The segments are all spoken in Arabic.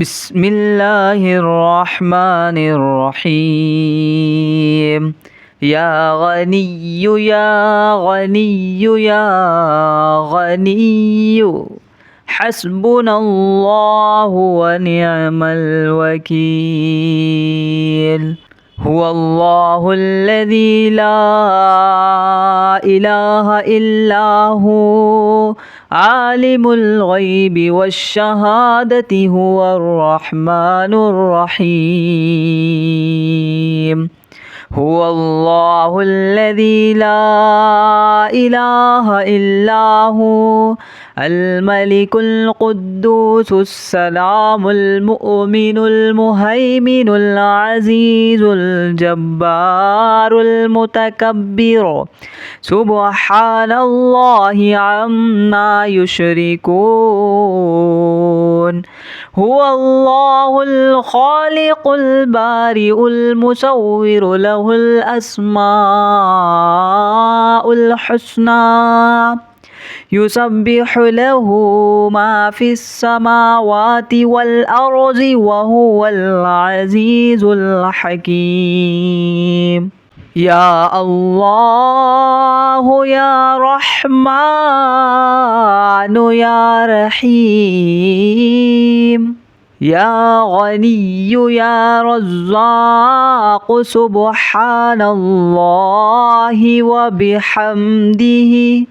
بسم الله الرحمن الرحيم. يا غني يا غني يا غني حسبنا الله ونعم الوكيل. هو الله الذي لا إله إلا هو عالم الغيب والشهادة هو الرحمن الرحيم. هو الله الذي لا إله إلا هو الملك القدوس السلام المؤمن المهيمن العزيز الجبار المتكبر سبحان الله عما يشركون. هو الله الخالق البارئ المصور له الأسماء الحسنى يسبح له ما في السماوات والأرض وهو العزيز الحكيم. يا الله يا رحمن يا رحيم. يا غني يا رزاق سبحان الله وبحمده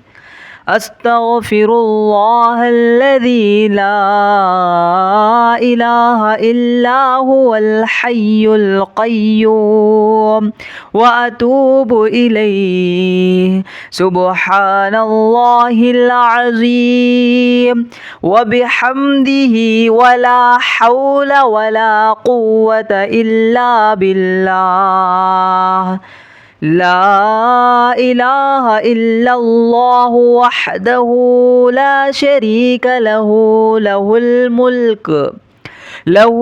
أستغفر الله الذي لا إله إلا هو الحي القيوم وأتوب إليه. سبحان الله العظيم وبحمده ولا حول ولا قوة إلا بالله. لا إله إلا الله وحده لا شريك له له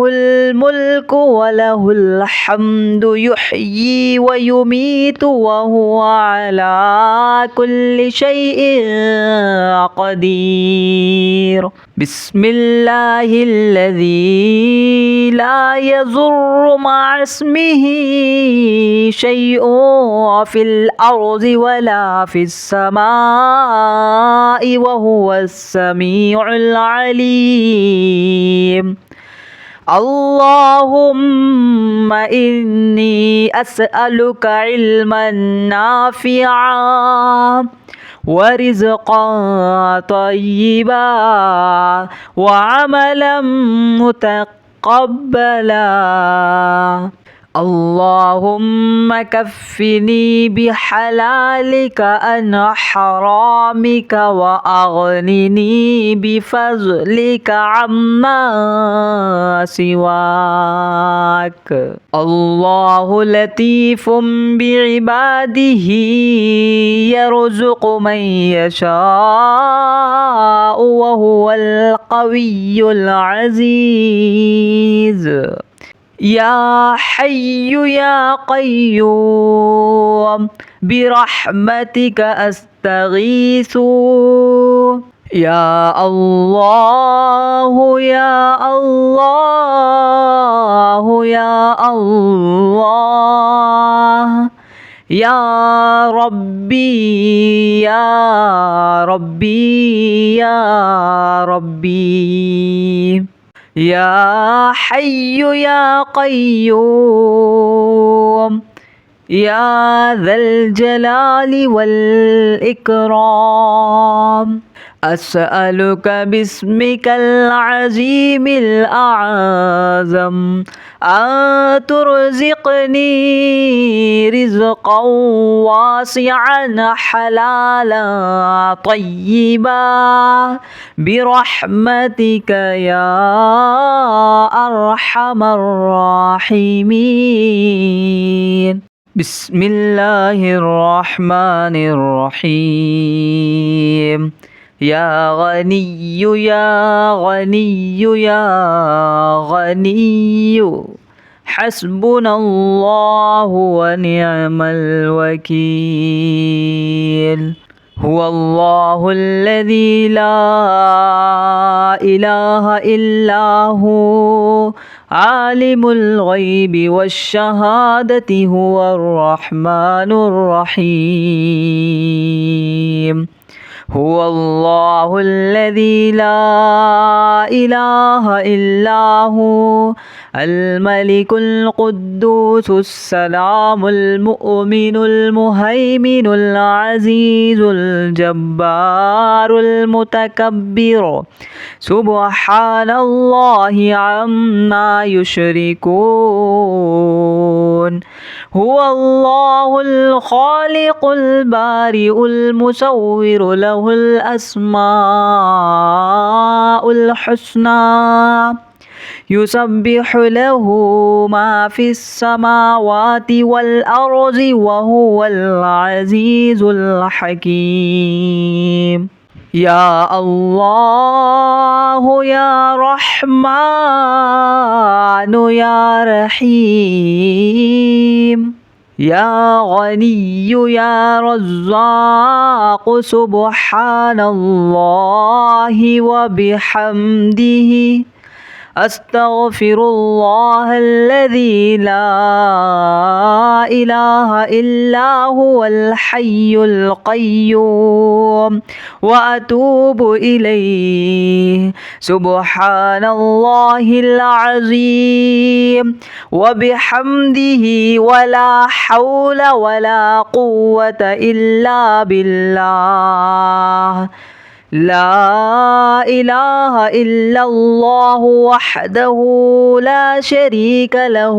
الملك وله الحمد يحيي ويميت وهو على كل شيء قدير. بسم الله الذي لا يضر مع اسمه شيء في الأرض ولا في السماء وهو السميع العليم. اللهم إني أسألك علما نافعا ورزقا طيبا وعملا متقبلا. اللهم كفني بحلالك عن حرامك وأغنني بفضلك عما سواك. الله لطيف بعباده يرزق من يشاء وهو القوي العزيز. يا حي يا قيوم برحمتك أستغيث. يا الله يا الله يا الله يا ربي يا ربي يا ربي. يا حي يا قيوم يا ذا الجلال والإكرام أسألك باسمك العظيم الأعظم أن ترزقني رزقا واسعا حلالا طيبا برحمتك يا أرحم الراحمين. بسم الله الرحمن الرحيم. يا غني يا غني يا غني حسبنا الله ونعم الوكيل. هو الله الذي لا إله إلا هو عالم الغيب والشهادة هو الرحمن الرحيم هو الله الذي لا إله إلا هو الملك القدوس السلام المؤمن المهيمن العزيز الجبار المتكبر سبحان الله عما يشركون هو الله الخالق البارئ المصور له الأسماء الحسنى يسبح له ما في السماوات والأرض وهو العزيز الحكيم يا الله يا رحمن يا رحيم يا غني يا رزاق سبحان الله وبحمده أستغفر الله الذي لا إله إلا هو الحي القيوم وأتوب إليه سبحان الله العظيم وبحمده ولا حول ولا قوة إلا بالله لا إله إلا الله وحده لا شريك له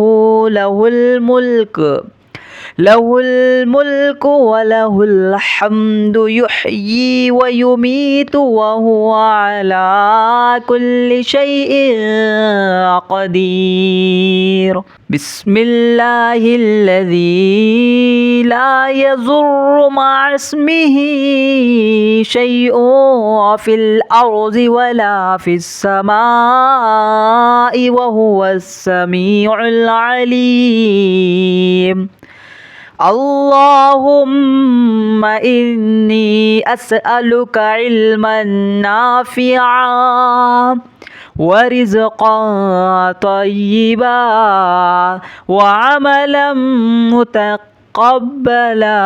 له الملك وله الحمد يحيي ويميت وهو على كل شيء قدير بسم الله الذي لا يضر مع اسمه شيء في الأرض ولا في السماء وهو السميع العليم اللهم إني أسألك علما نافعا ورزقا طيبا وعملا متقبلا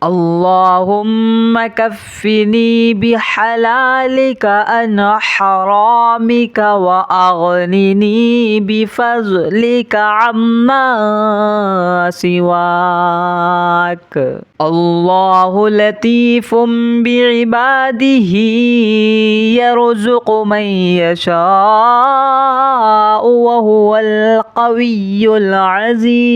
اللهم كفني بحلالك عن حرامك وأغنني بفضلك عما سواك الله لطيف بعباده يرزق من يشاء وهو القوي العزيز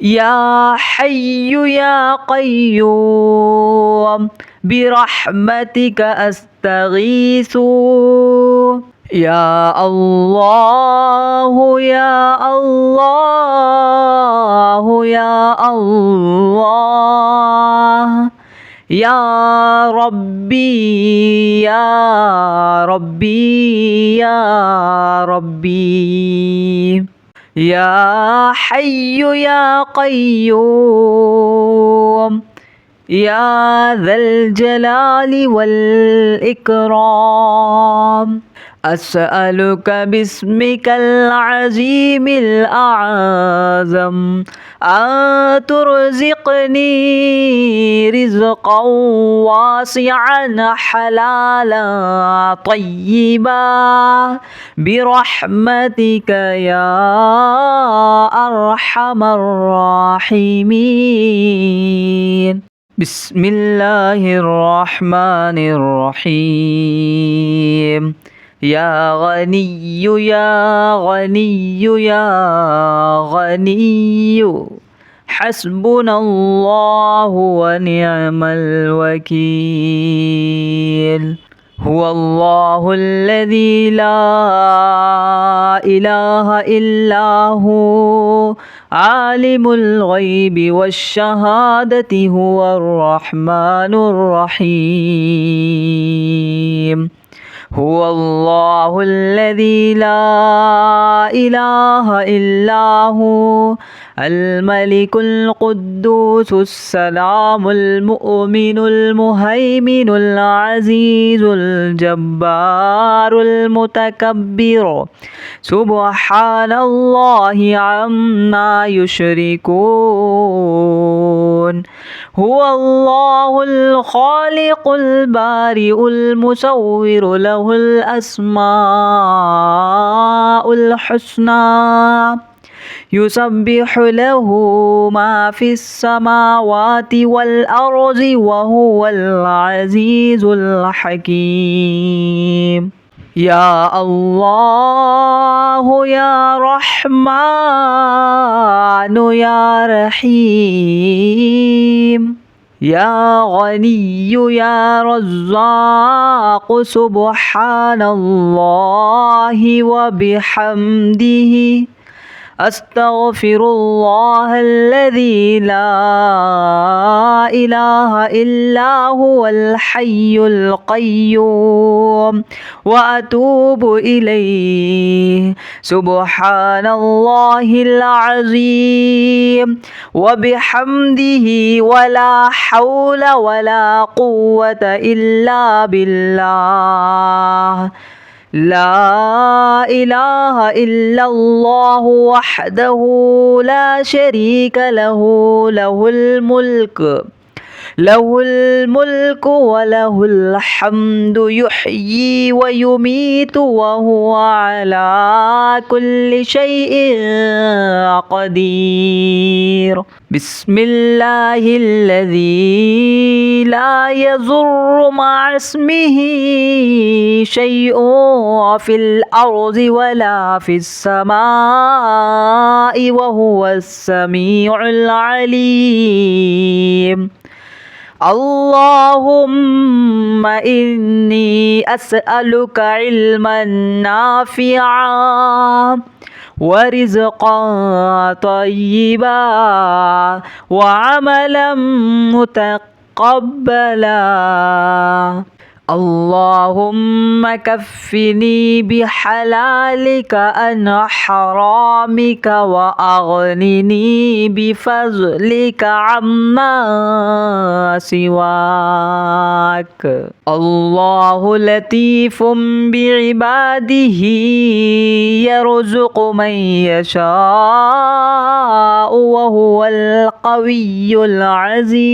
يا حي يا قيوم برحمتك أستغيث يا الله يا الله يا الله يا ربي يا ربي يا ربي يا حي يا قيوم يا ذا الجلال والإكرام أسألك باسمك العظيم الأعظم أن ترزقني رزقا واسعا حلالا طيبا برحمتك يا أرحم الراحمين بسم الله الرحمن الرحيم يا غني يا غني يا غني حسبنا الله ونعم الوكيل هو الله الذي لا إله إلا هو عالم الغيب والشهادة هو الرحمن الرحيم هو الله الذي لا إله إلا هو الملك القدوس السلام المؤمن المهيمن العزيز الجبار المتكبر سبحان الله عما يشركون هو الله الخالق البارئ المصور له الأسماء الحسنى يسبح له ما في السماوات والأرض وهو العزيز الحكيم يا الله يا رحمن يا رحيم يا غني يا رزاق سبحان الله وبحمده أستغفر الله الذي لا إله إلا هو الحي القيوم وأتوب إليه سبحان الله العظيم وبحمده ولا حول ولا قوة إلا بالله لا إله إلا الله وحده لا شريك له له الملك وله الحمد يحيي ويميت وهو على كل شيء قدير بسم الله الذي لا يضر مع اسمه شيء في الأرض ولا في السماء وهو السميع العليم اللهم إني أسألك علما نافعا ورزقا طيبا وعملا متقبلا اللهم كفني بحلالك عن حرامك وأغنني بفضلك عما سواك الله لطيف بعباده يرزق من يشاء وهو القوي العزيز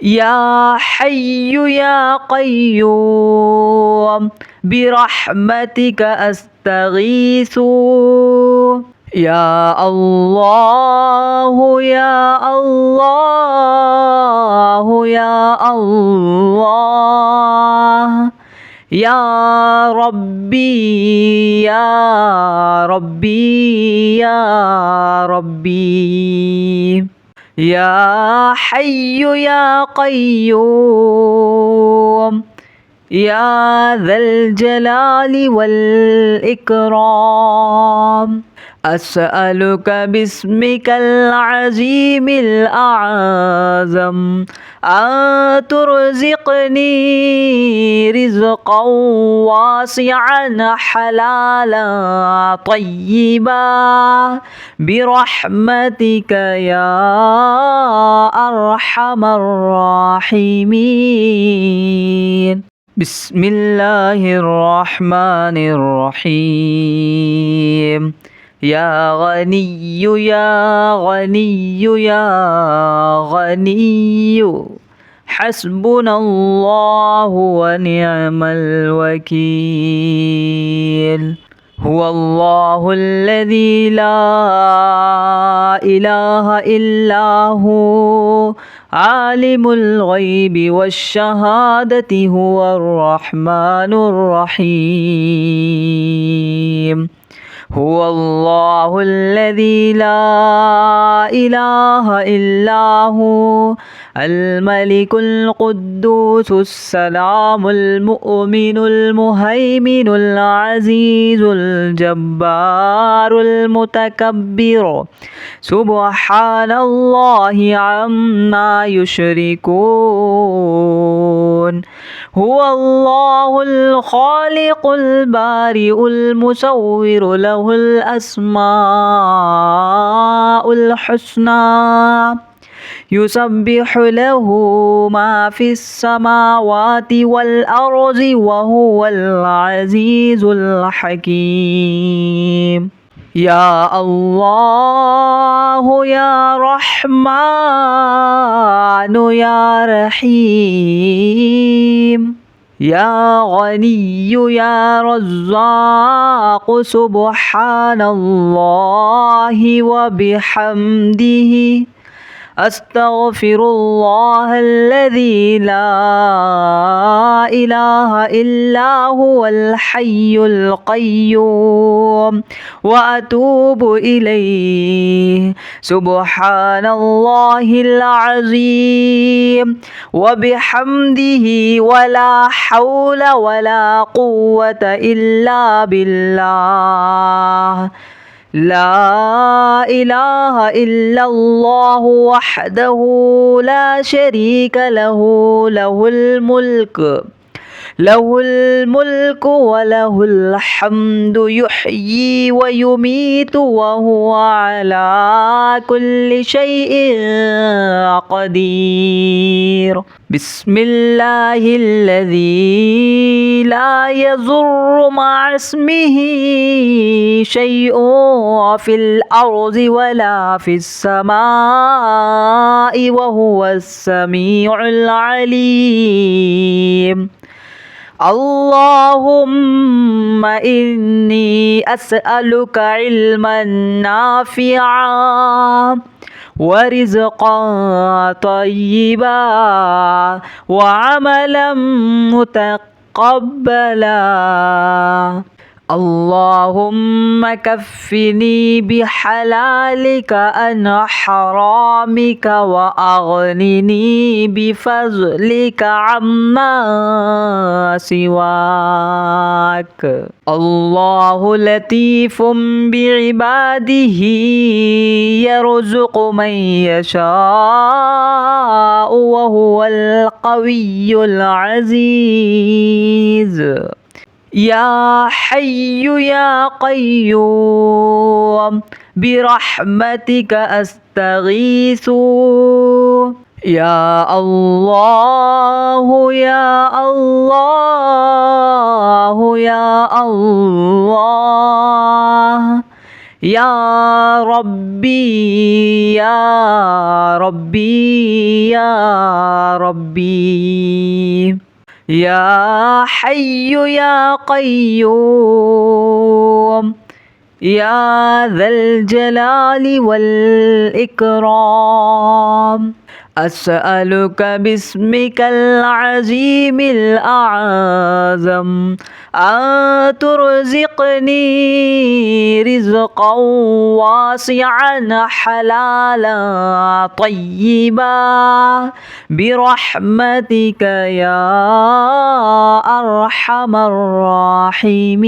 يا حي يا قيوم برحمتك أستغيث يا الله يا الله يا الله يا ربي يا ربي يا ربي يا حي يا قيوم يا ذا الجلال والإكرام أسألك باسمك العظيم الأعظم أن ترزقني رزقا واسعا حلالا طيبا برحمتك يا أرحم الراحمين بسم الله الرحمن الرحيم يا غني يا غني يا غني حسبنا الله ونعم الوكيل هو الله الذي لا إله إلا هو عالم الغيب والشهادة هو الرحمن الرحيم هو الله الذي لا إله إلا هو الملك القدوس السلام المؤمن المهيمن العزيز الجبار المتكبر سبحان الله عما يشركون هو الله الخالق البارئ المصور له الأسماء الحسنى يسبح له ما في السماوات والأرض وهو العزيز الحكيم يا الله يا رحمن يا رحيم يا غني يا رزاق سبحان الله وبحمده أستغفر الله الذي لا إله إلا هو الحي القيوم وأتوب إليه سبحان الله العظيم وبحمده ولا حول ولا قوة إلا بالله لا إله إلا الله وحده لا شريك له له الملك وله الحمد يحيي ويميت وهو على كل شيء قدير بسم الله الذي لا يضر مع اسمه شيء في الأرض ولا في السماء وهو السميع العليم اللهم إني أسألك علما نافعا ورزقا طيبا وعملا متقبلا اللهم كفني بحلالك عن حرامك وأغنني بفضلك عما سواك الله لطيف بعباده يرزق من يشاء وهو القوي العزيز يا حي يا قيوم برحمتك أستغيث يا الله يا الله يا الله يا ربي يا ربي يا ربي يا حي يا قيوم يا ذا الجلال والإكرام أسألك باسمك العظيم الأعظم أن ترزقني رزقا واسعا حلالا طيبا برحمتك يا أرحم الراحمين